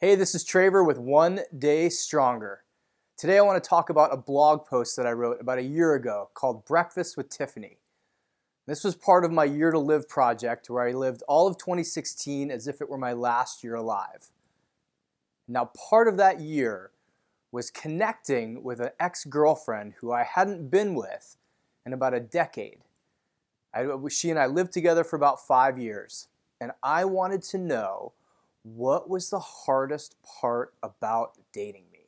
Hey, this is Traver with One Day Stronger. Today I want to talk about a blog post that I wrote about a year ago called Breakfast with Tiffany. This was part of my Year to Live project where I lived all of 2016 as if it were my last year alive. Now, part of that year was connecting with an ex-girlfriend who I hadn't been with in about a decade. She and I lived together for about 5 years, and I wanted to know what was the hardest part about dating me?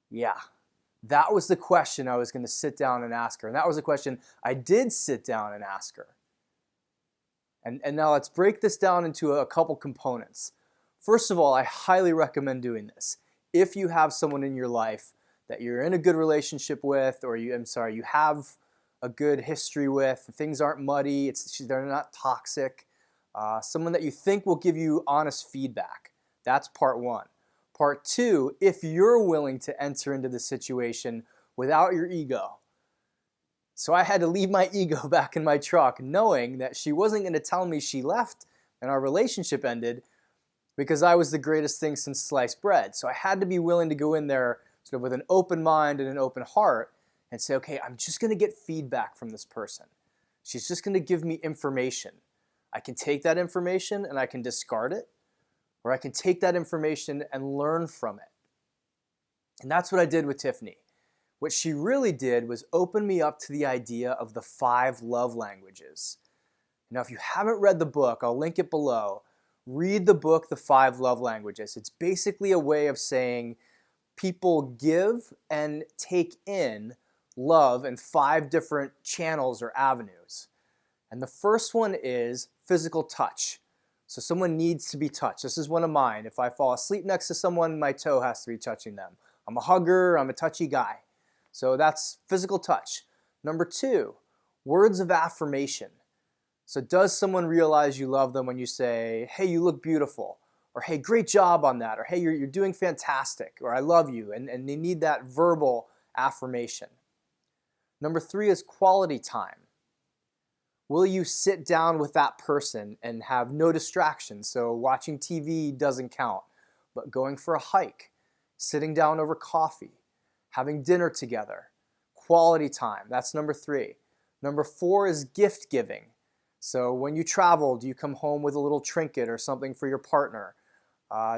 Yeah, that was the question I was going to sit down and ask her. And that was the question I did sit down and ask her. And now let's break this down into a couple components. First of all, I highly recommend doing this. If you have someone in your life that you're in a good relationship with, or you have a good history with, things aren't muddy, they're not toxic, someone that you think will give you honest feedback. That's part one. Part two, if you're willing to enter into the situation without your ego. So I had to leave my ego back in my truck knowing that she wasn't going to tell me she left and our relationship ended because I was the greatest thing since sliced bread. So I had to be willing to go in there sort of with an open mind and an open heart and say, okay, I'm just going to get feedback from this person. She's just going to give me information. I can take that information and I can discard it, or I can take that information and learn from it. And that's what I did with Tiffany. What she really did was open me up to the idea of the 5 love languages. Now, if you haven't read the book, I'll link it below. Read the book, The 5 Love Languages. It's basically a way of saying people give and take in love in 5 different channels or avenues. And the first one is physical touch. So someone needs to be touched. This is one of mine. If I fall asleep next to someone, my toe has to be touching them. I'm a hugger, I'm a touchy guy. So that's physical touch. Number 2, words of affirmation. So does someone realize you love them when you say, hey, you look beautiful, or hey, great job on that, or hey, you're doing fantastic, or I love you, and they need that verbal affirmation. Number 3 is quality time. Will you sit down with that person and have no distractions? So watching TV doesn't count, but going for a hike, sitting down over coffee, having dinner together, quality time. That's number 3. Number 4 is gift giving. So when you travel, do you come home with a little trinket or something for your partner?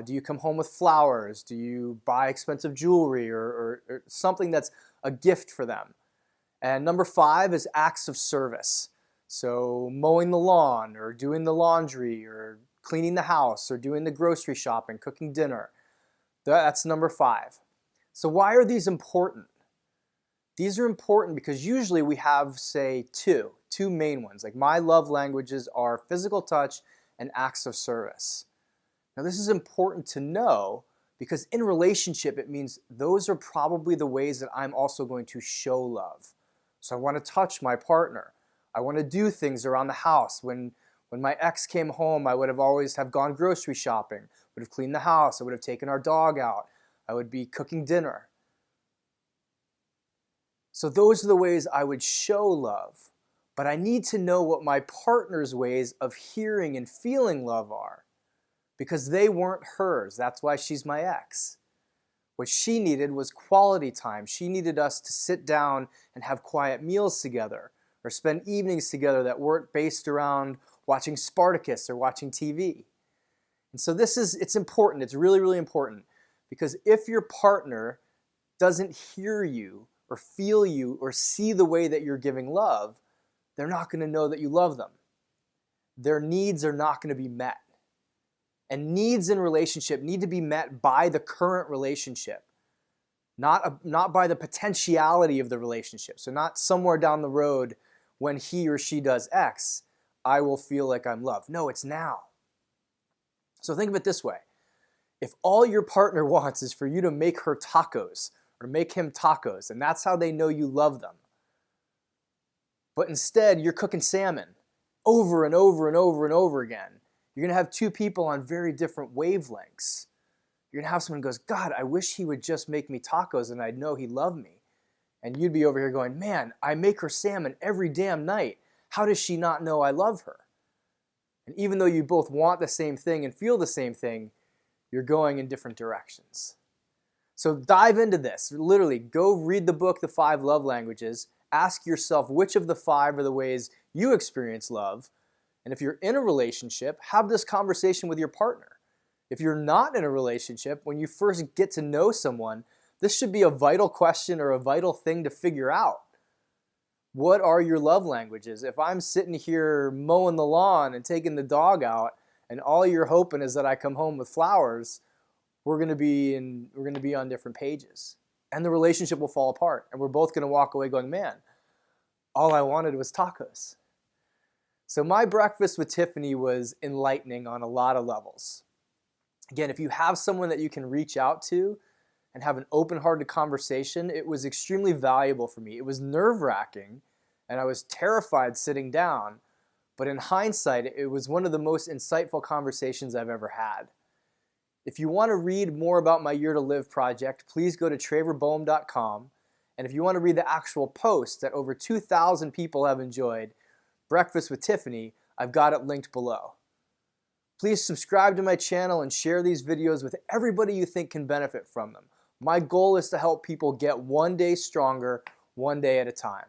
Do you come home with flowers? Do you buy expensive jewelry or something that's a gift for them? And number 5 is acts of service. So mowing the lawn or doing the laundry or cleaning the house or doing the grocery shopping, cooking dinner. That's number 5. So why are these important? These are important because usually we have, say, two main ones. Like my love languages are physical touch and acts of service. Now this is important to know because in relationship it means those are probably the ways that I'm also going to show love. So I want to touch my partner. I want to do things around the house. When my ex came home, I would have always have gone grocery shopping, would have cleaned the house, I would have taken our dog out, I would be cooking dinner. So those are the ways I would show love. But I need to know what my partner's ways of hearing and feeling love are because they weren't hers. That's why she's my ex. What she needed was quality time. She needed us to sit down and have quiet meals together or spend evenings together that weren't based around watching Spartacus or watching TV. And so it's important. It's really, really important because if your partner doesn't hear you or feel you or see the way that you're giving love, they're not going to know that you love them. Their needs are not going to be met. And needs in relationship need to be met by the current relationship, not by the potentiality of the relationship. So not somewhere down the road when he or she does X, I will feel like I'm loved. No, it's now. So think of it this way. If all your partner wants is for you to make her tacos or make him tacos, and that's how they know you love them, but instead you're cooking salmon over and over and over and over again, you're going to have 2 people on very different wavelengths. You're going to have someone who goes, God, I wish he would just make me tacos and I'd know he loved me. And you'd be over here going, man, I make her salmon every damn night. How does she not know I love her? And even though you both want the same thing and feel the same thing, you're going in different directions. So dive into this. Literally, go read the book, The 5 Love Languages. Ask yourself which of the 5 are the ways you experience love. And if you're in a relationship, have this conversation with your partner. If you're not in a relationship, when you first get to know someone, this should be a vital question or a vital thing to figure out. What are your love languages? If I'm sitting here mowing the lawn and taking the dog out, and all you're hoping is that I come home with flowers, we're going to be on different pages. And the relationship will fall apart. And we're both going to walk away going, man, all I wanted was tacos. So my breakfast with Tiffany was enlightening on a lot of levels. Again, if you have someone that you can reach out to and have an open-hearted conversation, it was extremely valuable for me. It was nerve-wracking, and I was terrified sitting down. But in hindsight, it was one of the most insightful conversations I've ever had. If you want to read more about my Year to Live project, please go to TravorBoehm.com. And if you want to read the actual post that over 2,000 people have enjoyed, Breakfast with Tiffany, I've got it linked below. Please subscribe to my channel and share these videos with everybody you think can benefit from them. My goal is to help people get one day stronger, one day at a time.